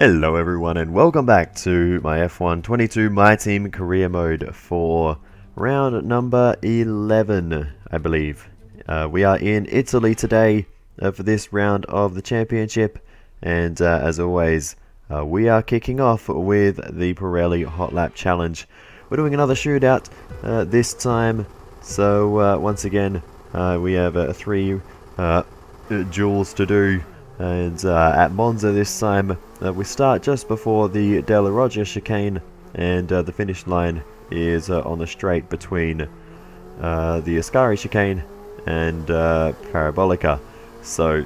Hello everyone and welcome back to my F1 22 My Team career mode for round number 11, I believe. We are in Italy today for this round of the championship, and as always we are kicking off with the Pirelli Hot Lap Challenge. We're doing another shootout this time, so once again we have 3 duels to do. And at Monza this time, we start just before the Della Roggia chicane, and the finish line is on the straight between the Ascari chicane and Parabolica. So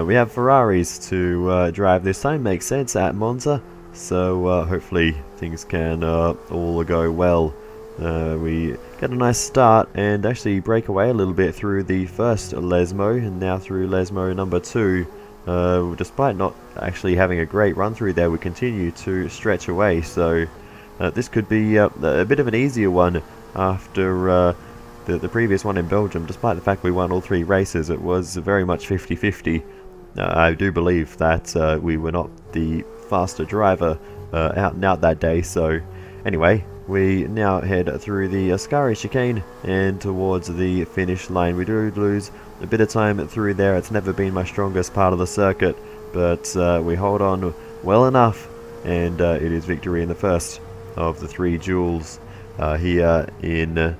we have Ferraris to drive this time, makes sense at Monza, so hopefully things can all go well. We get a nice start and actually break away a little bit through the first Lesmo, and now through Lesmo number 2. Despite not actually having a great run through there, we continue to stretch away, so this could be a bit of an easier one after the previous one in Belgium. Despite the fact we won all 3 races, it was very much 50-50. I do believe that we were not the faster driver out and out that day, so anyway, we now head through the Ascari chicane and towards the finish line. We do lose a bit of time through there. It's never been my strongest part of the circuit, but we hold on well enough, and it is victory in the first of the 3 duels here in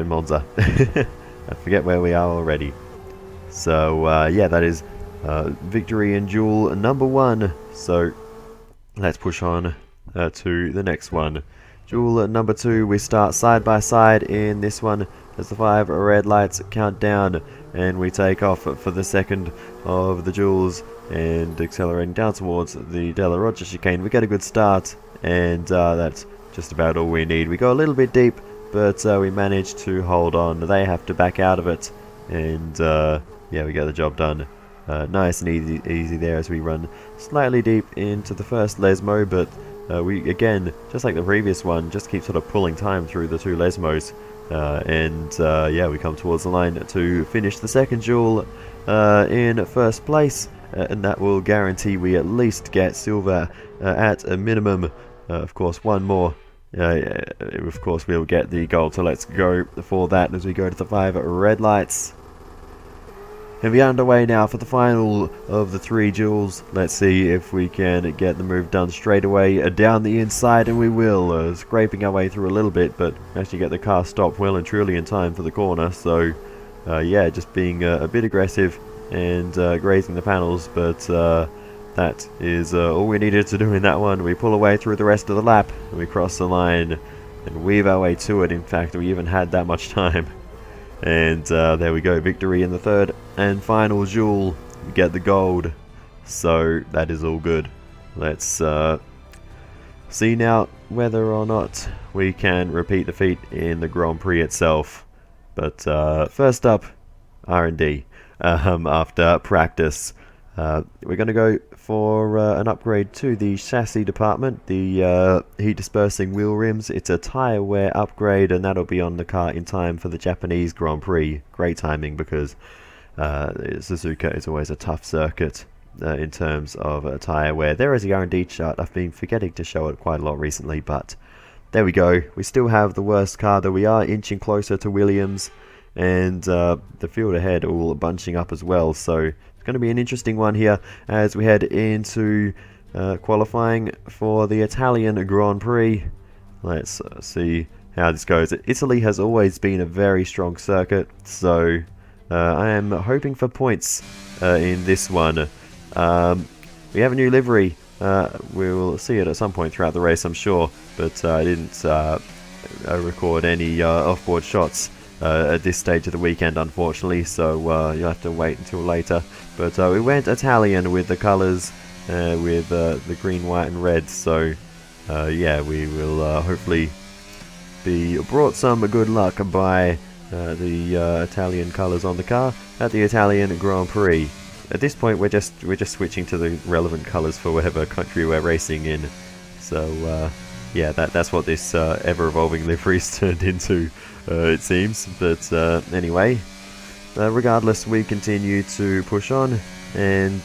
Monza. I forget where we are already. So yeah, that is victory in duel number 1. So let's push on to the next one. Duel number 2, we start side by side in this one as the 5 red lights count down, and we take off for the second of the duels and accelerating down towards the Della Roggia chicane. We get a good start, and that's just about all we need. We go a little bit deep, but we manage to hold on. They have to back out of it, and yeah, we get the job done. Nice and easy there as we run slightly deep into the first Lesmo, but we, again, just like the previous one, just keep sort of pulling time through the 2 Lesmos, and yeah, we come towards the line to finish the second duel in first place, and that will guarantee we at least get silver at a minimum. Of course, one more, of course we'll get the gold, so let's go for that as we go to the 5 red lights. And we are underway now for the final of the 3 duels. Let's see if we can get the move done straight away down the inside, and we will. Scraping our way through a little bit, but actually get the car stopped well and truly in time for the corner. So yeah, just being a bit aggressive and grazing the panels, but that is all we needed to do in that one. We pull away through the rest of the lap, and we cross the line and weave our way to it. In fact, we even had that much time. And there we go, victory in the third and final duel. We get the gold, so that is all good. Let's see now whether or not we can repeat the feat in the Grand Prix itself. But first up, R&D after practice. We're going to go for an upgrade to the chassis department, the heat dispersing wheel rims. It's a tyre wear upgrade, and that'll be on the car in time for the Japanese Grand Prix. Great timing, because Suzuka is always a tough circuit in terms of tyre wear. There is the R&D chart. I've been forgetting to show it quite a lot recently, but there we go. We still have the worst car, though we are inching closer to Williams, and the field ahead all bunching up as well, so it's going to be an interesting one here as we head into qualifying for the Italian Grand Prix. Let's see how this goes. Italy has always been a very strong circuit, so I am hoping for points in this one. We have a new livery. We'll see it at some point throughout the race, I'm sure, but I didn't record any offboard shots at this stage of the weekend, unfortunately, so you'll have to wait until later. But we went Italian with the colours, with the green, white and red, so yeah, we will hopefully be brought some good luck by the Italian colours on the car at the Italian Grand Prix. At this point, we're just switching to the relevant colours for whatever country we're racing in, so yeah, that's what this ever-evolving livery's turned into, it seems. But anyway, regardless, we continue to push on, and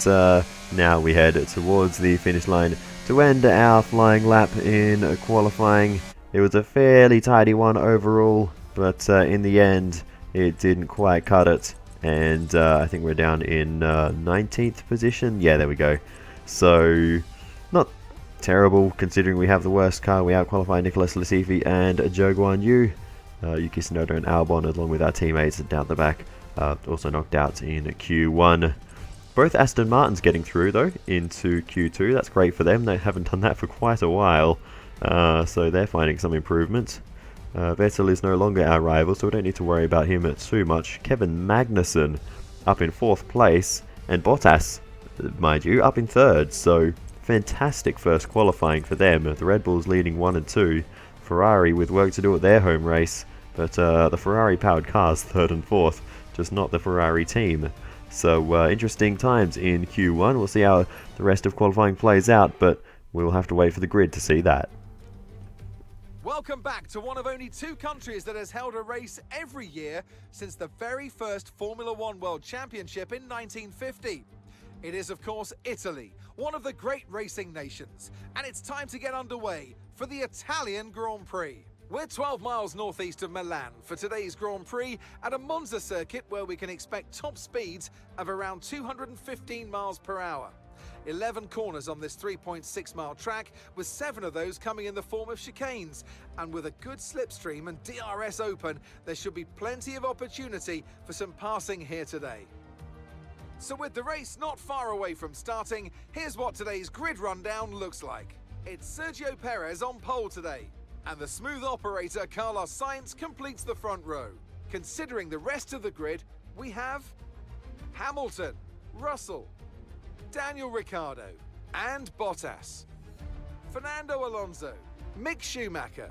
now we head towards the finish line to end our flying lap in qualifying. It was a fairly tidy one overall, but in the end it didn't quite cut it, and I think we're down in 19th position. Yeah, there we go. So not terrible considering we have the worst car. We out-qualified Nicolas Latifi and Zhou Guanyu. Yuki Tsunoda and Albon, along with our teammates down the back, also knocked out in Q1. Both Aston Martins getting through though into Q2. That's great for them. They haven't done that for quite a while, so they're finding some improvement. Vettel is no longer our rival, so we don't need to worry about him too much. Kevin Magnussen up in 4th place, and Bottas, mind you, up in 3rd. So fantastic first qualifying for them. The Red Bulls leading 1 and 2. Ferrari with work to do at their home race, but the Ferrari powered cars 3rd and 4th, just not the Ferrari team. So interesting times in Q1. We'll see how the rest of qualifying plays out, but we'll have to wait for the grid to see that. Welcome back to one of only 2 countries that has held a race every year since the very first Formula One World Championship in 1950. It is, of course, Italy, one of the great racing nations, and it's time to get underway for the Italian Grand Prix. We're 12 miles northeast of Milan for today's Grand Prix at a Monza circuit where we can expect top speeds of around 215 miles per hour. 11 corners on this 3.6 mile track, with 7 of those coming in the form of chicanes. And with a good slipstream and DRS open, there should be plenty of opportunity for some passing here today. So with the race not far away from starting, here's what today's grid rundown looks like. It's Sergio Perez on pole today, and the smooth operator Carlos Sainz completes the front row. Considering the rest of the grid, we have Hamilton, Russell, Daniel Ricciardo and Bottas, Fernando Alonso, Mick Schumacher,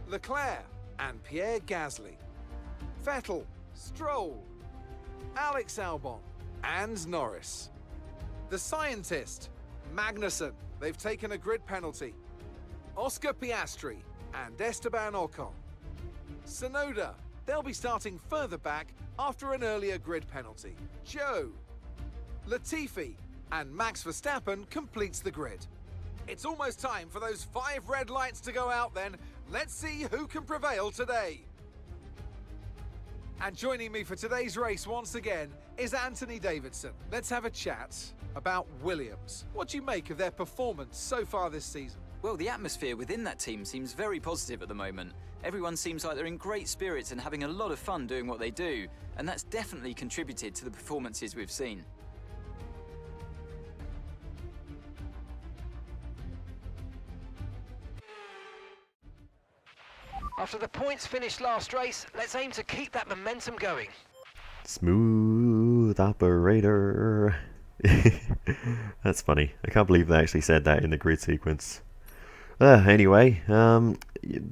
Leclerc and Pierre Gasly, Vettel, Stroll, Alex Albon and Norris. The scientist, Magnussen, they've taken a grid penalty. Oscar Piastri and Esteban Ocon. Tsunoda, they'll be starting further back after an earlier grid penalty. Zhou, Latifi and Max Verstappen completes the grid. It's almost time for those 5 red lights to go out then. Let's see who can prevail today. And joining me for today's race once again is Anthony Davidson. Let's have a chat about Williams. What do you make of their performance so far this season? Well, the atmosphere within that team seems very positive at the moment. Everyone seems like they're in great spirits and having a lot of fun doing what they do, and that's definitely contributed to the performances we've seen. After the points finished last race, let's aim to keep that momentum going. Smooth operator. That's funny. I can't believe they actually said that in the grid sequence. Anyway,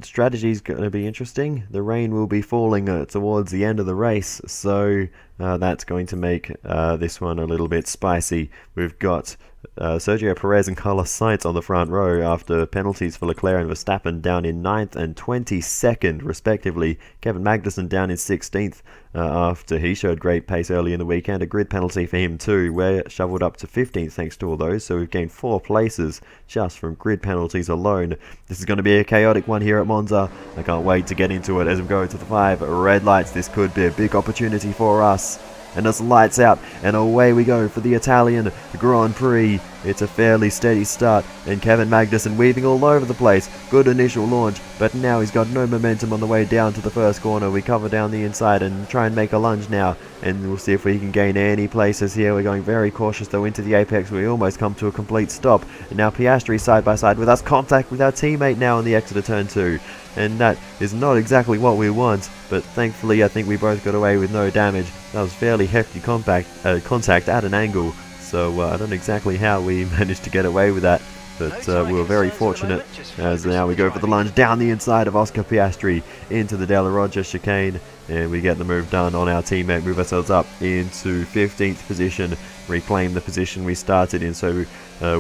strategy's going to be interesting. The rain will be falling towards the end of the race, so that's going to make this one a little bit spicy. We've got Sergio Perez and Carlos Sainz on the front row after penalties for Leclerc and Verstappen down in 9th and 22nd respectively. Kevin Magnussen down in 16th after he showed great pace early in the weekend. A grid penalty for him too. We're shoveled up to 15th thanks to all those, so we've gained 4 places just from grid penalties alone. This is going to be a chaotic one here at Monza. I can't wait to get into it as we go to the 5 red lights. This could be a big opportunity for us. And it's lights out, and away we go for the Italian Grand Prix. It's a fairly steady start, and Kevin Magnussen weaving all over the place. Good initial launch, but now he's got no momentum on the way down to the first corner. We cover down the inside and try and make a lunge now, and we'll see if we can gain any places here. We're going very cautious though into the apex. We almost come to a complete stop, and now Piastri side by side with us. Contact with our teammate now in the exit of turn 2. And that is not exactly what we want, but thankfully I think we both got away with no damage. That was fairly hefty contact at an angle, so I don't know exactly how we managed to get away with that, but we were very fortunate as now we go for the lunge down the inside of Oscar Piastri into the Della Roggia chicane, and we get the move done on our teammate, move ourselves up into 15th position, reclaim the position we started in. So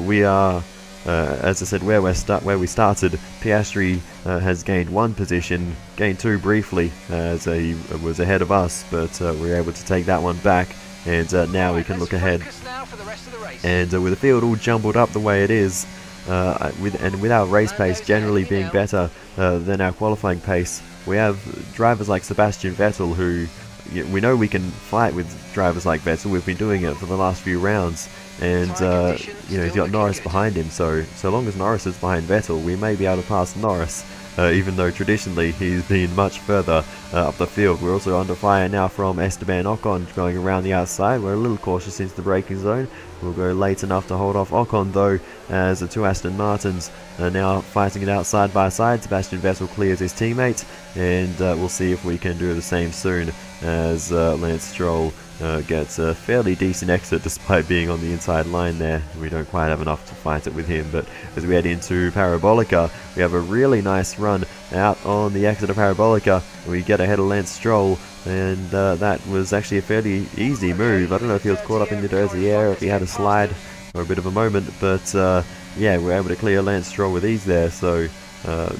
we are as I said, where we started, Piastri has gained 1 position, gained 2 briefly as he was ahead of us, but we were able to take that one back, and now we can look ahead. Now for the rest of the race. And with the field all jumbled up the way it is, with our race pace generally being better than our qualifying pace, we have drivers like Sebastian Vettel who, we know we can fight with drivers like Vettel. We've been doing it for the last few rounds, and you know, he's got Norris behind him, so long as Norris is behind Vettel, we may be able to pass Norris, even though traditionally he's been much further up the field. We're also under fire now from Esteban Ocon going around the outside. We're a little cautious into the braking zone. We'll go late enough to hold off Ocon though, as the two Aston Martins are now fighting it out side by side. Sebastian Vettel clears his teammate, and we'll see if we can do the same soon as Lance Stroll gets a fairly decent exit despite being on the inside line there. We don't quite have enough to fight it with him, but as we head into Parabolica, we have a really nice run out on the exit of Parabolica. We get ahead of Lance Stroll, and that was actually a fairly easy move. I don't know if he was caught up in the Derzier, if he had a slide or a bit of a moment, but yeah, we're able to clear Lance Stroll with ease there, so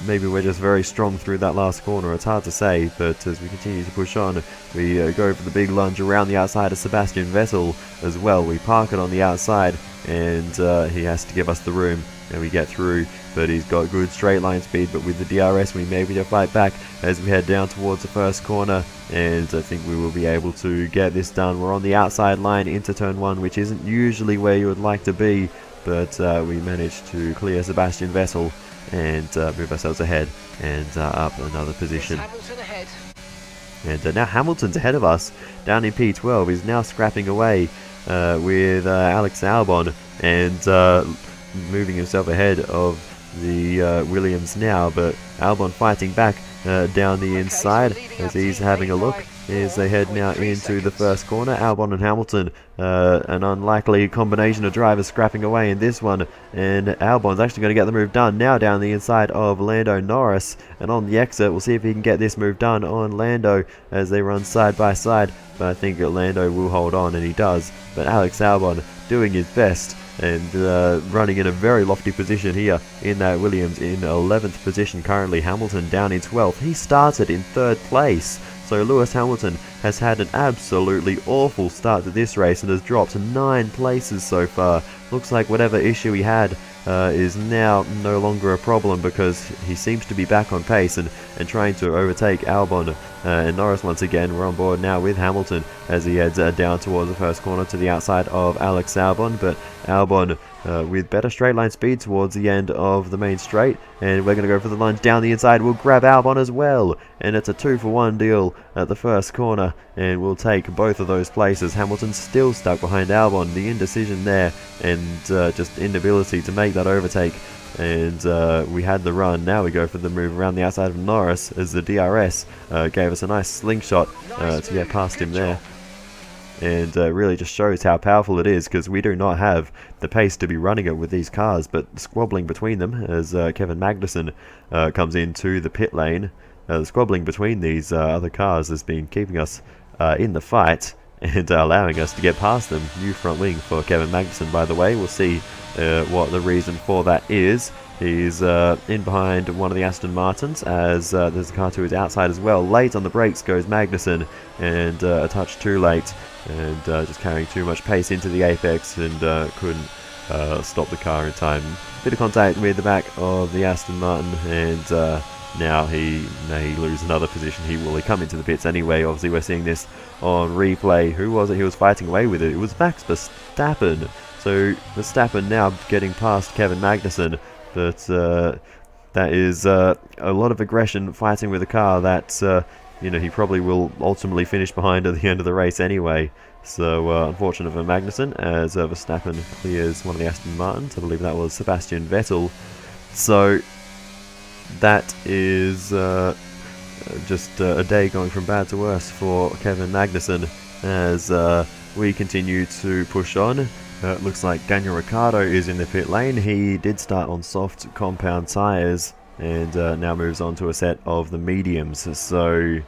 maybe we're just very strong through that last corner. It's hard to say, but as we continue to push on, we go for the big lunge around the outside of Sebastian Vettel as well. We park it on the outside, and he has to give us the room, and we get through, but he's got good straight line speed. But with the DRS, we may be able to fight back as we head down towards the first corner, and I think we will be able to get this done. We're on the outside line into turn 1, which isn't usually where you would like to be, but we managed to clear Sebastian Vettel and move ourselves ahead and up another position. Hamilton ahead. And now Hamilton's ahead of us down in P12. He's now scrapping away with Alex Albon, and moving himself ahead of the Williams now, but Albon fighting back down the inside as he's having a look as they head now into the first corner. Albon and Hamilton, an unlikely combination of drivers scrapping away in this one, and Albon's actually going to get the move done now down the inside of Lando Norris, and on the exit we'll see if he can get this move done on Lando as they run side by side, but I think that Lando will hold on, and he does. But Alex Albon doing his best and running in a very lofty position here in that Williams in 11th position currently. Hamilton down in 12th. He started in 3rd place. So Lewis Hamilton has had an absolutely awful start to this race and has dropped 9 places so far. Looks like whatever issue he had is now no longer a problem, because he seems to be back on pace and trying to overtake Albon and Norris once again. We're on board now with Hamilton as he heads down towards the first corner to the outside of Alex Albon, but Albon with better straight line speed towards the end of the main straight, and we're going to go for the lunge down the inside. We'll grab Albon as well, and it's a 2-for-1 deal at the first corner, and we'll take both of those places. Hamilton's still stuck behind Albon. The indecision there, and just inability to make that overtake, and we had the run. Now we go for the move around the outside of Norris as the DRS gave us a nice slingshot to get past him there. And really just shows how powerful it is, because we do not have the pace to be running it with these cars, but squabbling between them as Kevin Magnussen comes into the pit lane. The squabbling between these other cars has been keeping us in the fight and allowing us to get past them. New front wing for Kevin Magnussen, by the way. We'll see what the reason for that is. He's in behind one of the Aston Martins, as there's a car to his outside as well. Late on the brakes goes Magnussen, and a touch too late, and just carrying too much pace into the apex, and couldn't stop the car in time. Bit of contact with the back of the Aston Martin, and now he may lose another position. He will come into the pits anyway. Obviously we're seeing this on replay. Who was it? He was fighting away with it. It was Max Verstappen. So Verstappen now getting past Kevin Magnussen, but that is a lot of aggression fighting with a car that you know, he probably will ultimately finish behind at the end of the race anyway. So unfortunate for Magnussen, as Verstappen clears one of the Aston Martins. I believe that was Sebastian Vettel. So that is just a day going from bad to worse for Kevin Magnussen as we continue to push on. Looks like Daniel Ricciardo is in the pit lane. He did start on soft compound tyres and now moves on to a set of the mediums. So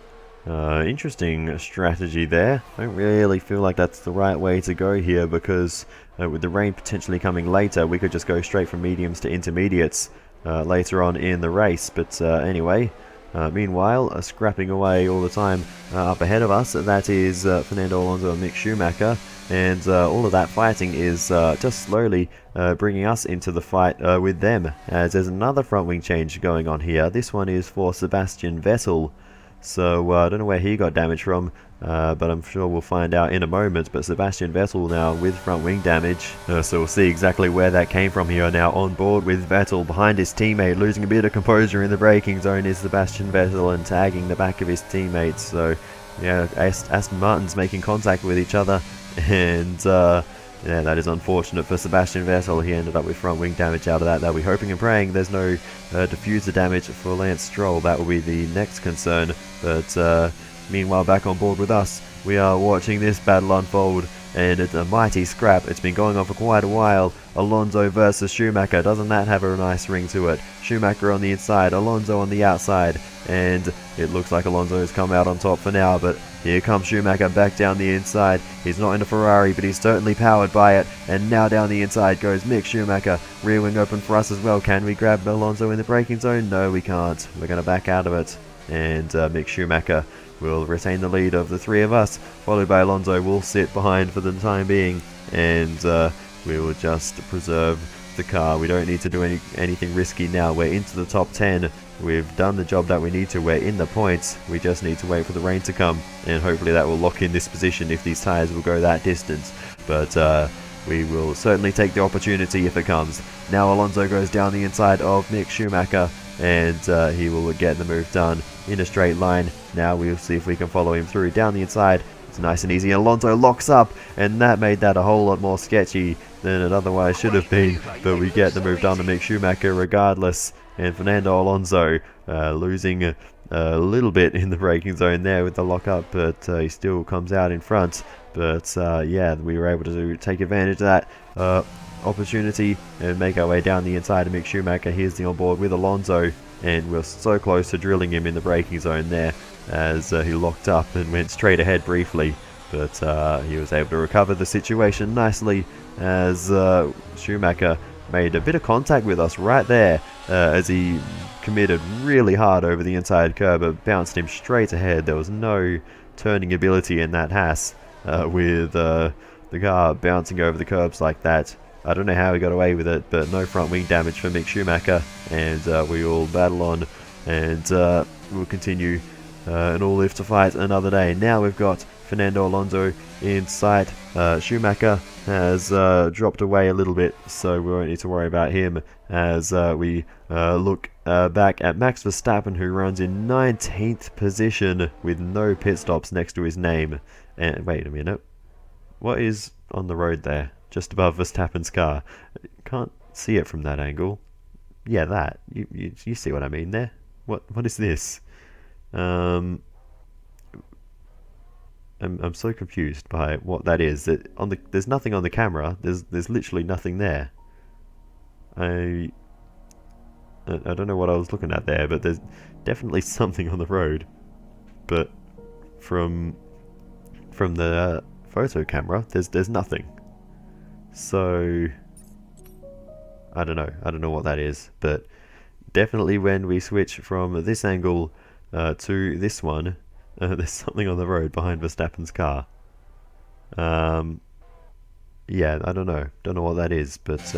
interesting strategy there. I don't really feel like that's the right way to go here, because with the rain potentially coming later, we could just go straight from mediums to intermediates later on in the race. But anyway, Meanwhile, scrapping away all the time up ahead of us, that is Fernando Alonso and Mick Schumacher, and all of that fighting is just slowly bringing us into the fight with them, as there's another front wing change going on here. This one is for Sebastian Vettel, so I don't know where he got damage from, but I'm sure we'll find out in a moment. But Sebastian Vettel now with front wing damage, so we'll see exactly where that came from here. Now on board with Vettel behind his teammate, losing a bit of composure in the braking zone is Sebastian Vettel and tagging the back of his teammates. So yeah, Aston Martin's making contact with each other, and yeah, that is unfortunate for Sebastian Vettel. He ended up with front wing damage out of that. They'll be hoping and praying there's no diffuser damage for Lance Stroll. That will be the next concern. But meanwhile, back on board with us, we are watching this battle unfold, and it's a mighty scrap. It's been going on for quite a while. Alonso versus Schumacher. Doesn't that have a nice ring to it? Schumacher on the inside, Alonso on the outside, and it looks like Alonso has come out on top for now, but here comes Schumacher back down the inside. He's not in a Ferrari, but he's certainly powered by it, and now down the inside goes Mick Schumacher. Rear wing open for us as well. Can we grab Alonso in the braking zone? No, we can't. We're going to back out of it, and Mick Schumacher will retain the lead of the three of us, followed by Alonso. Will sit behind for the time being, and we will just preserve the car. We don't need to do anything risky now. We're into the top 10. We've done the job that we need to. We're in the points. We just need to wait for the rain to come, and hopefully that will lock in this position if these tyres will go that distance. But we will certainly take the opportunity if it comes. Now Alonso goes down the inside of Mick Schumacher, and he will get the move done in a straight line. Now we'll see if we can follow him through down the inside. It's nice and easy. Alonso locks up, and that made that a whole lot more sketchy than it otherwise should have been. But we get the move done to Mick Schumacher regardless. And Fernando Alonso losing a little bit in the braking zone there with the lock-up, but he still comes out in front. But yeah, we were able to take advantage of that opportunity and make our way down the inside of Mick Schumacher. Here's the onboard with Alonso, and we're so close to drilling him in the braking zone there as he locked up and went straight ahead briefly. But he was able to recover the situation nicely as Schumacher made a bit of contact with us right there as he committed really hard over the inside curb, but bounced him straight ahead. There was no turning ability in that Haas with the car bouncing over the curbs like that. I don't know how he got away with it, but no front wing damage for Mick Schumacher, and we will battle on, and we'll continue and all live to fight another day. Now we've got Fernando Alonso in sight. Schumacher has dropped away a little bit, so we won't need to worry about him as we look back at Max Verstappen, who runs in 19th position with no pit stops next to his name. And wait a minute, what is on the road there just above Verstappen's car? Can't see it from that angle. Yeah, that you see what I mean there. What is this? I'm so confused by what that is. There's nothing on the camera. There's literally nothing there. I don't know what I was looking at there, but there's definitely something on the road. But from the photo camera, there's nothing. So I don't know what that is, but definitely when we switch from this angle to this one, there's something on the road behind Verstappen's car. Yeah, I don't know what that is, but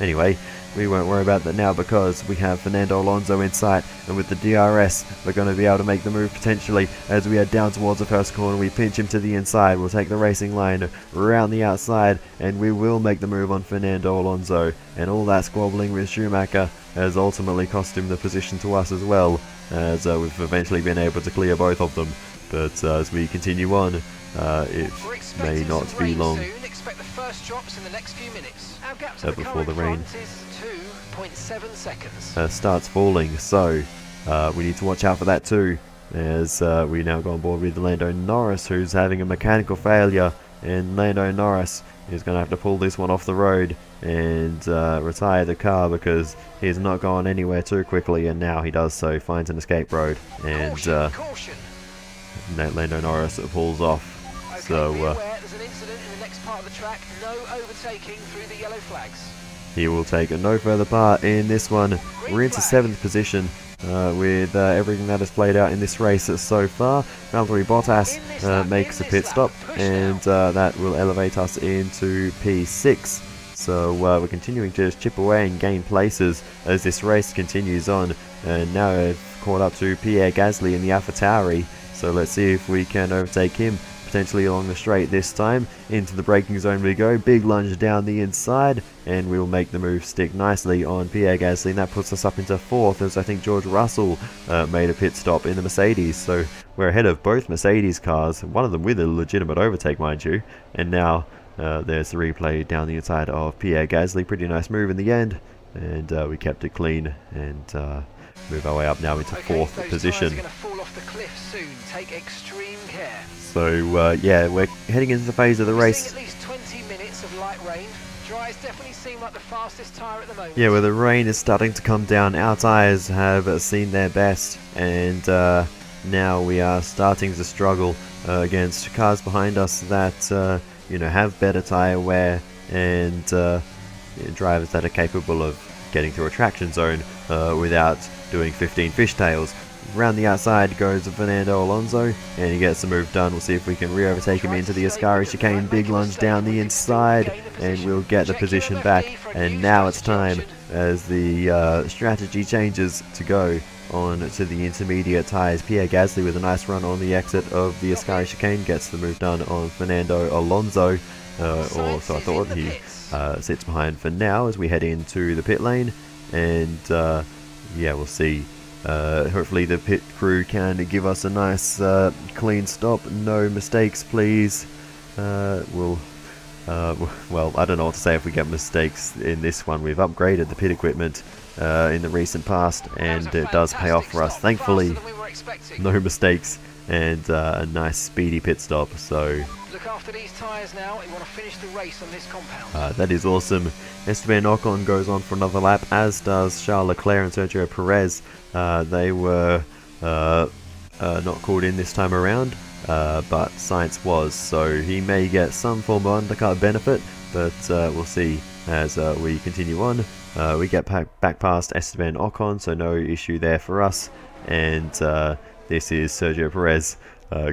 anyway, we won't worry about that now because we have Fernando Alonso in sight, and with the DRS we're going to be able to make the move potentially as we head down towards the first corner. We pinch him to the inside, we'll take the racing line around the outside, and we will make the move on Fernando Alonso, and all that squabbling with Schumacher has ultimately cost him the position to us as well, as we've eventually been able to clear both of them. But as we continue on, it may not be long. Expect the first drops in the next few minutes. Our gap to the before the current rain front is 2.7 seconds. Starts falling, so we need to watch out for that too, as we now go on board with Lando Norris, who's having a mechanical failure, and Lando Norris is going to have to pull this one off the road and retire the car because he's not going anywhere too quickly, and now he does so, finds an escape road, and Caution. Lando Norris pulls off. Okay, So be aware, there's an incident in the next part of the track. No overtaking through the yellow flags. he will take no further part in this one. We're into 7th position, with everything that has played out in this race so far. Valtteri Bottas makes a pit stop, and that will elevate us into P6. So we're continuing to just chip away and gain places as this race continues on, and now we've caught up to Pierre Gasly in the AlphaTauri. So let's see if we can overtake him, potentially along the straight this time. Into the braking zone we go, big lunge down the inside, and we'll make the move stick nicely on Pierre Gasly, and that puts us up into 4th, as I think George Russell made a pit stop in the Mercedes. So we're ahead of both Mercedes cars, one of them with a legitimate overtake, mind you, and now there's the replay down the inside of Pierre Gasly. Pretty nice move in the end, and we kept it clean and move our way up now into 4th position. Those tires are going to fall off the cliff soon. Take extreme care. So yeah, we're heading into the phase of the race. At least 20 minutes of light rain. Dries definitely seem like the fastest tyre at the moment. Yeah, where the rain is starting to come down, our tyres have seen their best, and now we are starting to struggle against cars behind us that you know, have better tyre wear, and drivers that are capable of getting through a traction zone without doing 15 fishtails. Round the outside goes Fernando Alonso, and he gets the move done. We'll see if we can re-overtake him into the Ascari chicane. Big lunge down the inside, and we'll get the position back. And now it's time, as the strategy changes, to go on to the intermediate tyres. Pierre Gasly with a nice run on the exit of the Ascari chicane gets the move done on Fernando Alonso, or so I thought. He sits behind for now as we head into the pit lane, and yeah, we'll see. Hopefully the pit crew can give us a nice clean stop. No mistakes, please. Well, I don't know what to say if we get mistakes in this one. We've upgraded the pit equipment in the recent past, and it does pay off for us, thankfully. No mistakes, and a nice speedy pit stop. So look after these tyres now. You want to finish the race on this compound. that is awesome. Esteban Ocon goes on for another lap, as does Charles Leclerc and Sergio Perez. They were not called in this time around, but Sainz was, so he may get some form of undercut benefit, but we'll see as we continue on. We get back past Esteban Ocon, so no issue there for us, and this is Sergio Perez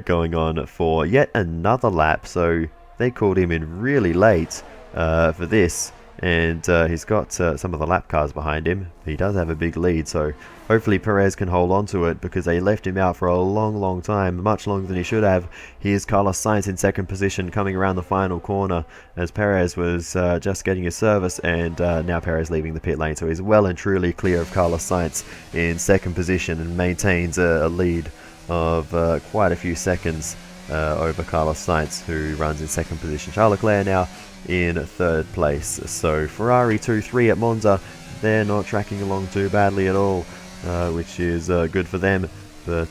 going on for yet another lap. So they called him in really late for this, and he's got some of the lap cars behind him. He does have a big lead, so hopefully Perez can hold on to it, because they left him out for a long time, much longer than he should have. Here's Carlos Sainz in 2nd position, coming around the final corner, as Perez was just getting his service, and now Perez leaving the pit lane, so he's well and truly clear of Carlos Sainz in 2nd position, and maintains a lead of quite a few seconds over Carlos Sainz, who runs in 2nd position. Charles Leclerc now in 3rd place. So Ferrari 2-3 at Monza, they're not tracking along too badly at all, which is good for them, but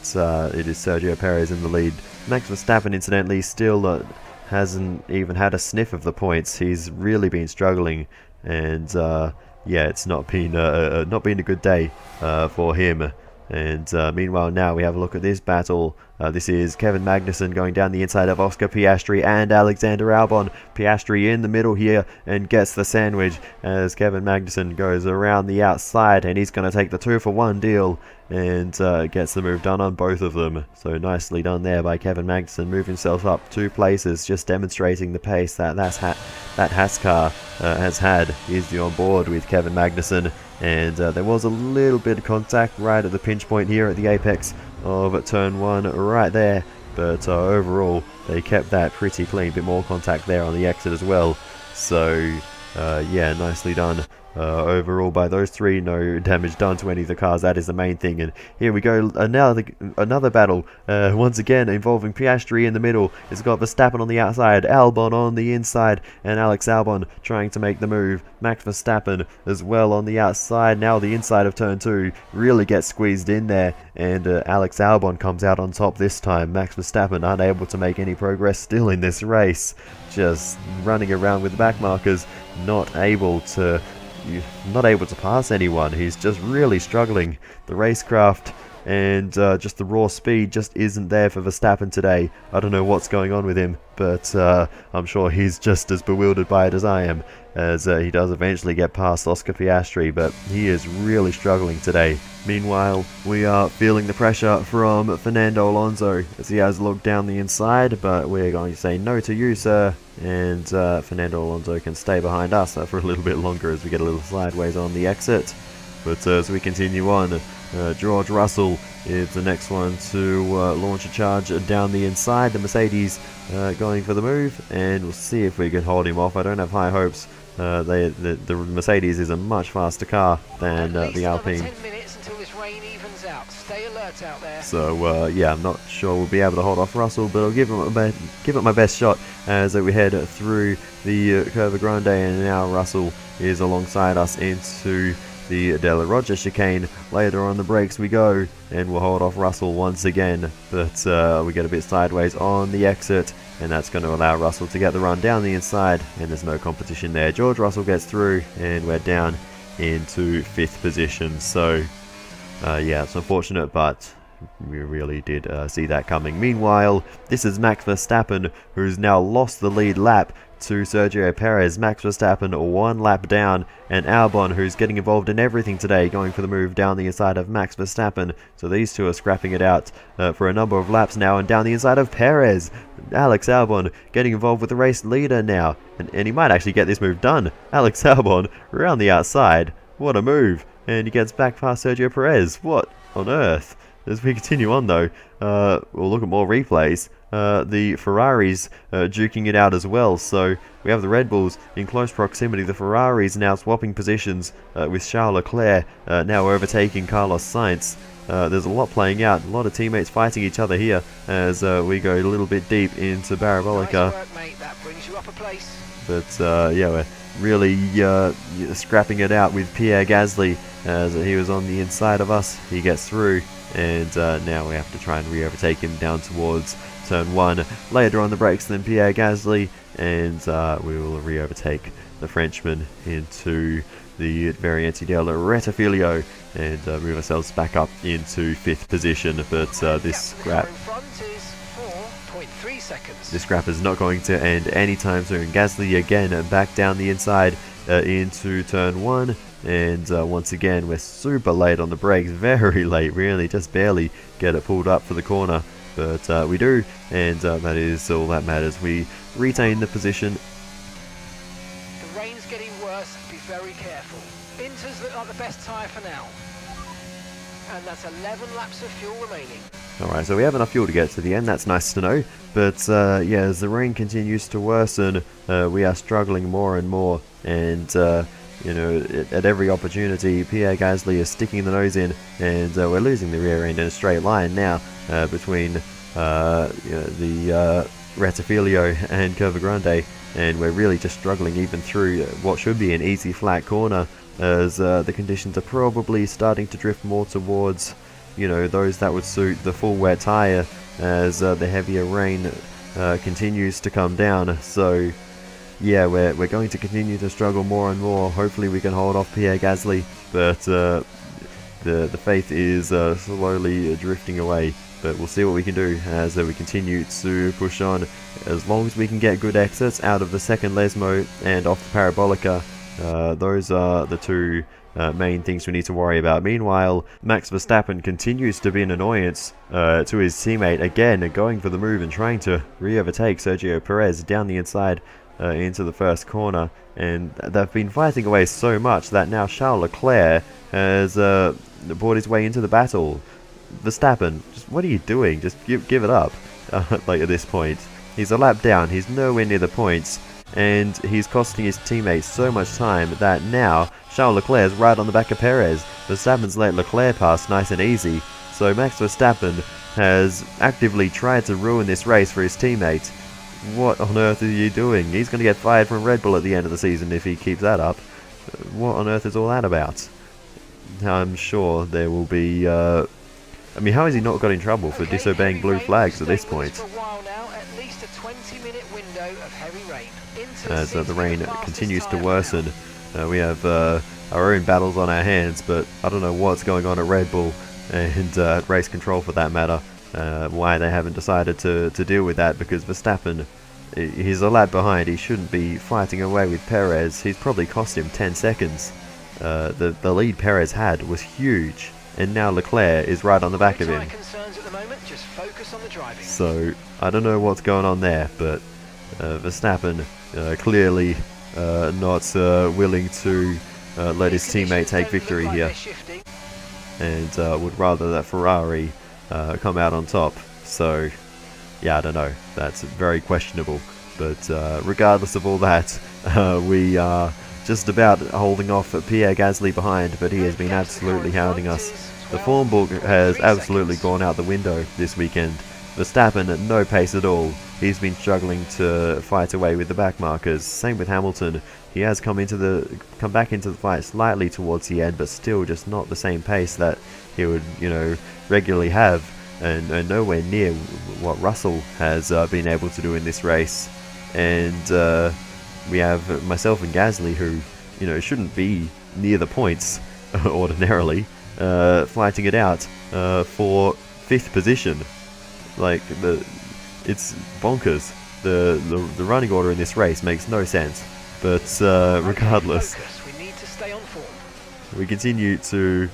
it is Sergio Perez in the lead. Max Verstappen, incidentally, still hasn't even had a sniff of the points. He's really been struggling, and yeah, it's not been a good day for him. And meanwhile, now we have a look at this battle. This is Kevin Magnussen going down the inside of Oscar Piastri and Alexander Albon. Piastri in the middle here and gets the sandwich as Kevin Magnussen goes around the outside, and he's going to take the 2-for-1 deal and gets the move done on both of them. So nicely done there by Kevin Magnussen, move himself up 2 places, just demonstrating the pace that Haas car has had. He's on board with Kevin Magnussen, and there was a little bit of contact right at the pinch point here at the apex of turn 1 right there, but overall they kept that pretty clean. Bit more contact there on the exit as well, so yeah, nicely done overall by those 3. No damage done to any of the cars, that is the main thing. And here we go, another battle, once again involving Piastri in the middle. It's got Verstappen on the outside, Albon on the inside, and Alex Albon trying to make the move. Max Verstappen as well on the outside. Now the inside of turn 2 really gets squeezed in there, and Alex Albon comes out on top this time. Max Verstappen unable to make any progress still in this race, just running around with the back markers, not able to pass anyone. He's just really struggling. The racecraft and just the raw speed just isn't there for Verstappen today. I don't know what's going on with him, but I'm sure he's just as bewildered by it as I am. as he does eventually get past Oscar Piastri, but he is really struggling today. Meanwhile, we are feeling the pressure from Fernando Alonso as he has looked down the inside, but we're going to say no to you, sir, and Fernando Alonso can stay behind us for a little bit longer as we get a little sideways on the exit. But as we continue on, George Russell is the next one to launch a charge down the inside. The Mercedes going for the move, and we'll see if we can hold him off. I don't have high hopes. The Mercedes is a much faster car than the Alpine. 10 minutes until this rain evens out. Stay alert out there. So yeah, I'm not sure we'll be able to hold off Russell, but I'll give it my best shot as we head through the Curva Grande, and now Russell is alongside us into the Della Roger chicane. Later on the brakes we go, and we'll hold off Russell once again, but we get a bit sideways on the exit, and that's going to allow Russell to get the run down the inside, and there's no competition there. George Russell gets through, and we're down into 5th position. So yeah, it's unfortunate, but we really did see that coming. Meanwhile, this is Max Verstappen, who's now lost the lead lap to Sergio Perez. Max Verstappen 1 lap down, and Albon, who's getting involved in everything today, going for the move down the inside of Max Verstappen. So these two are scrapping it out for a number of laps now, and down the inside of Perez. Alex Albon getting involved with the race leader now, and he might actually get this move done. Alex Albon around the outside. What a move. And he gets back past Sergio Perez. What on earth? As we continue on though, we'll look at more replays. The Ferraris duking it out as well. So we have the Red Bulls in close proximity. The Ferraris now swapping positions with Charles Leclerc now overtaking Carlos Sainz. There's a lot playing out, a lot of teammates fighting each other here as we go a little bit deep into Parabolica. Nice work, mate. That brings you up a place. But yeah, we're really scrapping it out with Pierre Gasly as he was on the inside of us. He gets through, and now we have to try and re-overtake him down towards turn 1. Later on the brakes than Pierre Gasly, and we will re-overtake the Frenchman into the Variante del Rettifilio and move ourselves back up into 5th position. But this scrap is not going to end anytime soon. Gasly again back down the inside into turn 1, and once again we're super late on the brakes, very late really, just barely get it pulled up for the corner, but we do, and that is all that matters. We retain the position. The rain's getting worse, be very careful. Inters look like the best tyre for now, and that's 11 laps of fuel remaining. Alright, so we have enough fuel to get to the end, that's nice to know, but yeah, as the rain continues to worsen, we are struggling more and more, and you know, at every opportunity Pierre Gasly is sticking the nose in, and we're losing the rear end in a straight line now between you know, the Rettifilio and Curva Grande, and we're really just struggling even through what should be an easy flat corner, as the conditions are probably starting to drift more towards, you know, those that would suit the full wet tyre as the heavier rain continues to come down. So yeah, we're going to continue to struggle more and more. Hopefully we can hold off Pierre Gasly, but the faith is slowly drifting away. But we'll see what we can do as we continue to push on. As long as we can get good exits out of the second Lesmo and off the Parabolica, those are the two main things we need to worry about. Meanwhile, Max Verstappen continues to be an annoyance to his teammate, again going for the move and trying to re-overtake Sergio Perez down the inside into the first corner, and they've been fighting away so much that now Charles Leclerc has brought his way into the battle. Verstappen, just what are you doing? Just give it up. Like at this point, he's a lap down, he's nowhere near the points, and he's costing his teammates so much time that now Charles Leclerc is right on the back of Perez. Verstappen's let Leclerc pass nice and easy, so Max Verstappen has actively tried to ruin this race for his teammate. What on earth are you doing? He's going to get fired from Red Bull at the end of the season if he keeps that up. What on earth is all that about? I'm sure there will be I mean, how has he not got in trouble for disobeying blue flags at this point? As the rain continues to worsen, we have our own battles on our hands, but I don't know what's going on at Red Bull and race control for that matter, why they haven't decided to deal with that, because Verstappen he's a lap behind. He shouldn't be fighting away with Perez. He's probably cost him 10 seconds. The lead Perez had was huge, and now Leclerc is right on the back of him. Concerns at the moment, just focus on the driving. So I don't know what's going on there, but Verstappen clearly not willing to let his teammate take victory here, and would rather that Ferrari come out on top. So yeah, I don't know, that's very questionable, but regardless of all that, we are just about holding off Pierre Gasly behind, but he has been absolutely hounding us. The form book has absolutely gone out the window this weekend. Verstappen at no pace at all. He's been struggling to fight away with the back markers. Same with Hamilton. He has come back into the fight slightly towards the end, but still just not the same pace that he would, regularly have, and nowhere near what Russell has been able to do in this race. And we have myself and Gasly, who shouldn't be near the points ordinarily, fighting it out for 5th position. Like, it's bonkers. The running order in this race makes no sense. But regardless, we need to stay on form. We continue to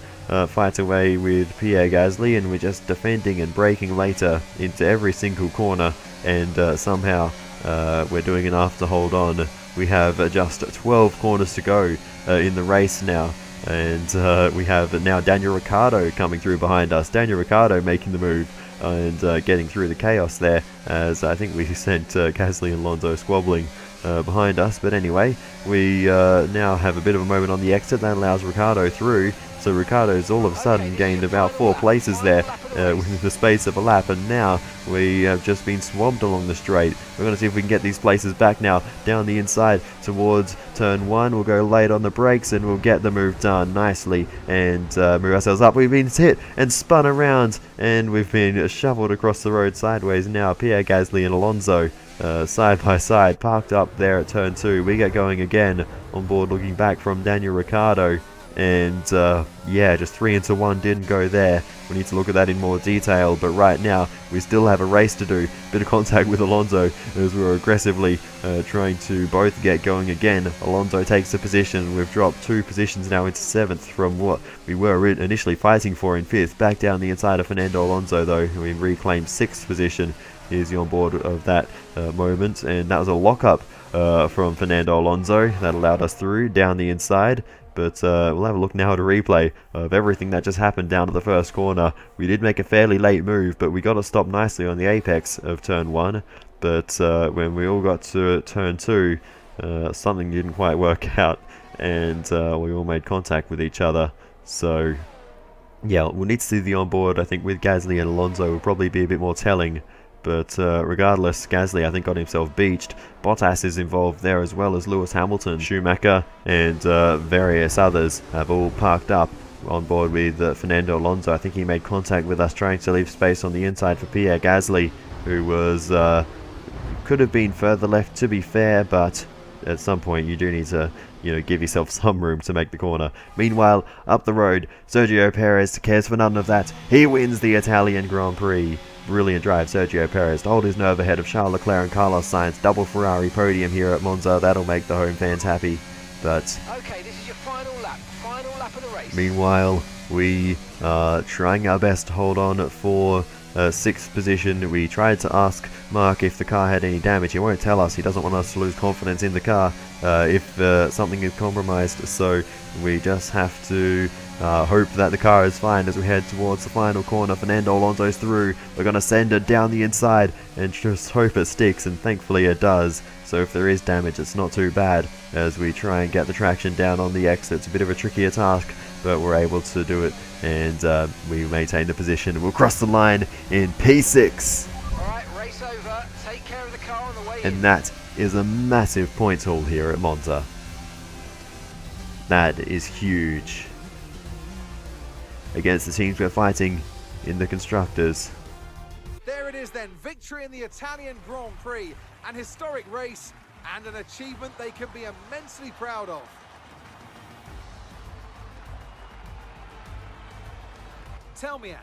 fight away with Pierre Gasly, and we're just defending and braking later into every single corner, and somehow we're doing enough to hold on. We have just 12 corners to go in the race now, and we have now Daniel Ricciardo coming through behind us. Daniel Ricciardo making the move and getting through the chaos there, as I think we sent Gasly and Lando squabbling behind us. But anyway, we now have a bit of a moment on the exit that allows Ricciardo through. So Ricciardo's all of a sudden gained about 4 places there within the space of a lap, and now we have just been swamped along the straight. We're going to see if we can get these places back now down the inside towards turn 1. We'll go late on the brakes and we'll get the move done nicely and move ourselves up. We've been hit and spun around, and we've been shoveled across the road sideways now. Pierre Gasly and Alonso side by side, parked up there at turn 2. We get going again on board, looking back from Daniel Ricciardo. And yeah, just 3 into 1 didn't go there. We need to look at that in more detail, but right now we still have a race to do. Bit of contact with Alonso as we're aggressively trying to both get going again. Alonso takes the position. We've dropped 2 positions now into 7th from what we were initially fighting for in 5th. Back down the inside of Fernando Alonso though. We reclaimed 6th position. Here's the onboard of that moment, and that was a lock-up from Fernando Alonso that allowed us through down the inside. But we'll have a look now at a replay of everything that just happened down at the first corner. We did make a fairly late move, but we got to stop nicely on the apex of turn 1. But when we all got to turn 2, something didn't quite work out, and we all made contact with each other. So yeah, we'll need to see the onboard. I think with Gasly and Alonso will probably be a bit more telling. But regardless, Gasly I think got himself beached. Bottas is involved there, as well as Lewis Hamilton. Schumacher and various others have all parked up on board with Fernando Alonso. I think he made contact with us, trying to leave space on the inside for Pierre Gasly, who was could have been further left, to be fair, but at some point you do need to give yourself some room to make the corner. Meanwhile, up the road, Sergio Perez cares for none of that. He wins the Italian Grand Prix. Brilliant drive, Sergio Perez, to hold his nerve ahead of Charles Leclerc and Carlos Sainz. Double Ferrari podium here at Monza. That'll make the home fans happy. But okay, this is your final lap of the race. Meanwhile, we are trying our best to hold on for 6th position. We tried to ask Mark if the car had any damage. He won't tell us. He doesn't want us to lose confidence in the car if something is compromised. So we just have to hope that the car is fine as we head towards the final corner. Fernando Alonso's through. We're going to send it down the inside and just hope it sticks, and thankfully it does. So if there is damage, it's not too bad as we try and get the traction down on the exit. It's a bit of a trickier task, but we're able to do it, and we maintain the position. We'll cross the line in P6. Alright, race over. Take care of the car on the way in. And that is a massive points haul here at Monza. That is huge. Against the teams we're fighting in the Constructors. There it is then, victory in the Italian Grand Prix, an historic race and an achievement they can be immensely proud of. Tell me, Ant,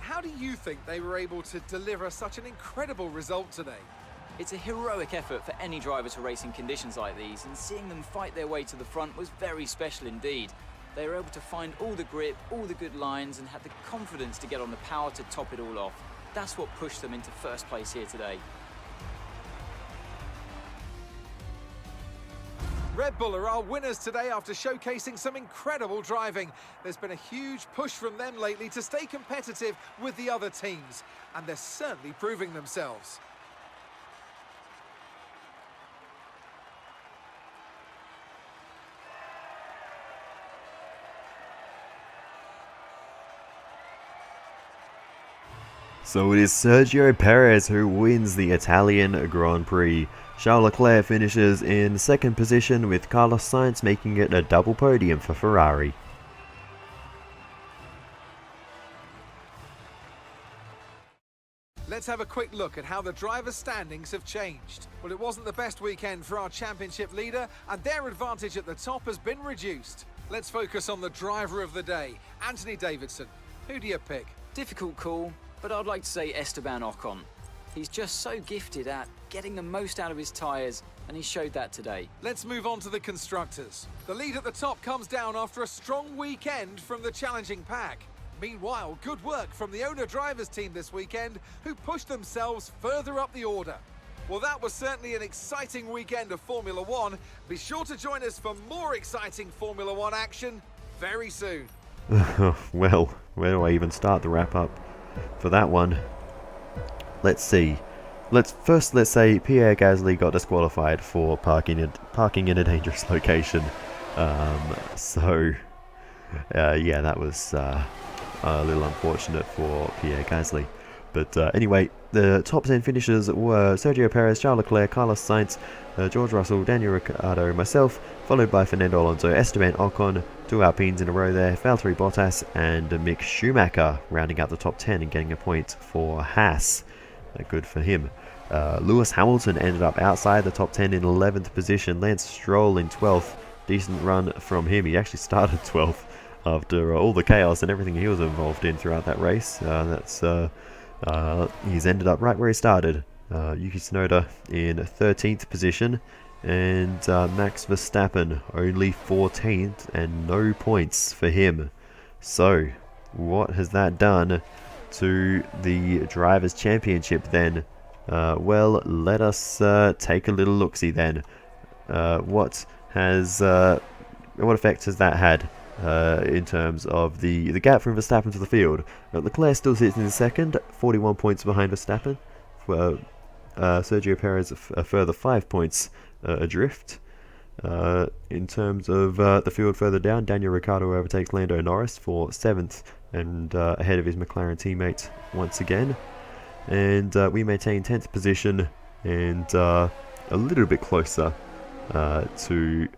how do you think they were able to deliver such an incredible result today? It's a heroic effort for any driver to race in conditions like these, and seeing them fight their way to the front was very special indeed. They were able to find all the grip, all the good lines, and had the confidence to get on the power to top it all off. That's what pushed them into first place here today. Red Bull are our winners today after showcasing some incredible driving. There's been a huge push from them lately to stay competitive with the other teams, and they're certainly proving themselves. So it is Sergio Perez who wins the Italian Grand Prix. Charles Leclerc finishes in second position, with Carlos Sainz making it a double podium for Ferrari. Let's have a quick look at how the drivers' standings have changed. Well, it wasn't the best weekend for our championship leader, and their advantage at the top has been reduced. Let's focus on the driver of the day, Anthony Davidson. Who do you pick? Difficult call, but I'd like to say Esteban Ocon. He's just so gifted at getting the most out of his tyres, and he showed that today. Let's move on to the constructors. The lead at the top comes down after a strong weekend from the challenging pack. Meanwhile, good work from the owner-drivers team this weekend, who pushed themselves further up the order. Well, that was certainly an exciting weekend of Formula One. Be sure to join us for more exciting Formula One action very soon. Well, where do I even start the wrap-up for that one? Let's see. Let's say Pierre Gasly got disqualified for parking in a dangerous location. Yeah, that was a little unfortunate for Pierre Gasly. But anyway, the top 10 finishers were Sergio Perez, Charles Leclerc, Carlos Sainz, George Russell, Daniel Ricciardo, myself, followed by Fernando Alonso, Esteban Ocon, 2 Alpines in a row there, Valtteri Bottas and Mick Schumacher rounding out the top 10 and getting a point for Haas. Good for him. Lewis Hamilton ended up outside the top 10 in 11th position, Lance Stroll in 12th. Decent run from him. He actually started 12th after all the chaos and everything he was involved in throughout that race. He's ended up right where he started. Yuki Tsunoda in 13th position, and Max Verstappen only 14th and no points for him. So what has that done to the Drivers' Championship then? Well, let us take a little look-see then. What effect has that had in terms of the gap from Verstappen to the field? Leclerc still sits in second, 41 points behind Verstappen. Sergio Perez a further 5 points adrift. In terms of the field further down, Daniel Ricciardo overtakes Lando Norris for 7th and ahead of his McLaren teammate once again. And we maintain 10th position and a little bit closer to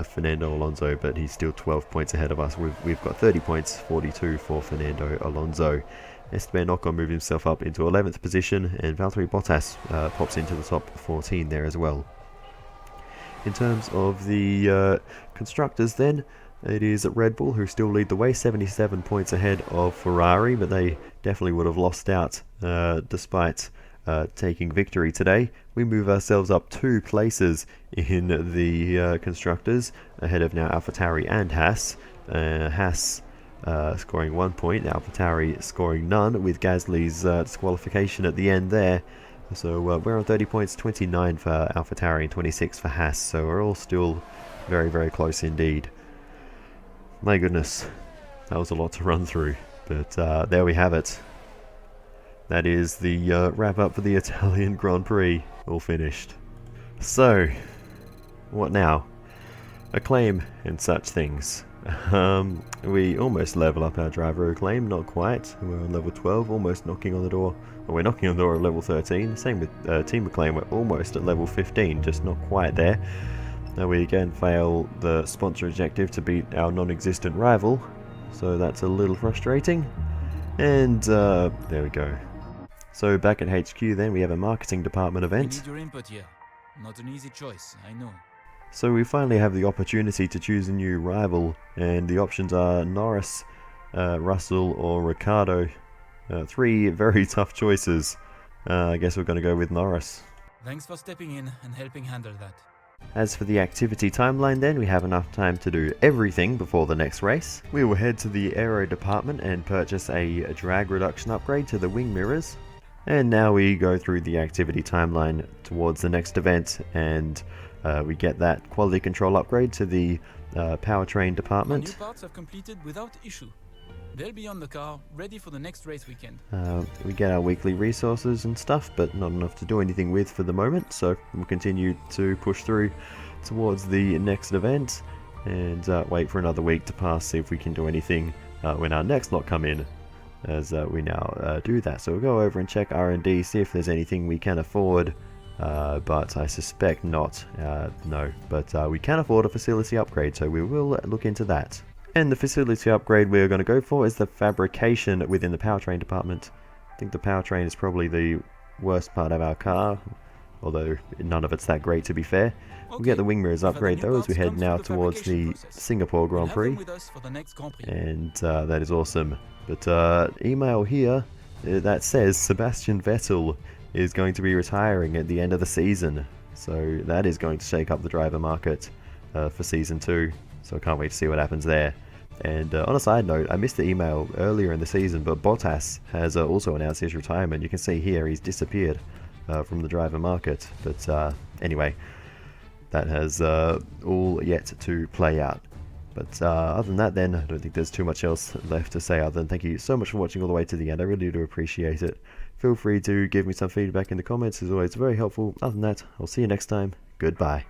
Fernando Alonso, but he's still 12 points ahead of us. We've got 30 points, 42 for Fernando Alonso. Esteban Ocon moved himself up into 11th position, and Valtteri Bottas pops into the top 14 there as well. In terms of the constructors then, it is Red Bull who still lead the way, 77 points ahead of Ferrari, but they definitely would have lost out despite taking victory today. We move ourselves up 2 places in the constructors, ahead of now AlphaTauri and Haas. Haas scoring 1 point, AlphaTauri scoring none, with Gasly's disqualification at the end there. So we're on 30 points, 29 for AlphaTauri and 26 for Haas, so we're all still very, very close indeed. My goodness, that was a lot to run through, but there we have it. That is the wrap-up for the Italian Grand Prix, all finished. So, what now? Acclaim and such things. We almost level up our driver acclaim, not quite. We're on level 12, almost knocking on the door. Well, we're knocking on the door at level 13. Same with team acclaim, we're almost at level 15, just not quite there. Now we again fail the sponsor objective to beat our non-existent rival, so that's a little frustrating. And there we go. So back at HQ then, we have a marketing department event. I need your input here. Not an easy choice, I know. So we finally have the opportunity to choose a new rival, and the options are Norris, Russell or Ricciardo. 3 very tough choices. I guess we're going to go with Norris. Thanks for stepping in and helping handle that. As for the activity timeline then, we have enough time to do everything before the next race. We will head to the aero department and purchase a drag reduction upgrade to the wing mirrors. And now we go through the activity timeline towards the next event, and we get that quality control upgrade to the powertrain New department. parts have completed without issue. They'll be on the car, ready for the next race weekend. We get our weekly resources and stuff, but not enough to do anything with for the moment, so we'll continue to push through towards the next event and wait for another week to pass, see if we can do anything when our next lot come in, as we now do that. So we'll go over and check R&D, see if there's anything we can afford, but I suspect not, no, but we can afford a facility upgrade, so we will look into that. And the facility upgrade we're going to go for is the fabrication within the powertrain department. I think the powertrain is probably the worst part of our car, although none of it's that great to be fair. We'll get the wing mirrors upgrade though as we head now towards the Singapore Grand Prix, and that is awesome. But email here that says Sebastian Vettel is going to be retiring at the end of the season, so that is going to shake up the driver market for season 2, so I can't wait to see what happens there. And on a side note, I missed the email earlier in the season, but Bottas has also announced his retirement. You can see here he's disappeared from the driver market. But anyway, that has all yet to play out. But other than that then, I don't think there's too much else left to say other than thank you so much for watching all the way to the end. I really do appreciate it. Feel free to give me some feedback in the comments. It's always very helpful. Other than that, I'll see you next time. Goodbye.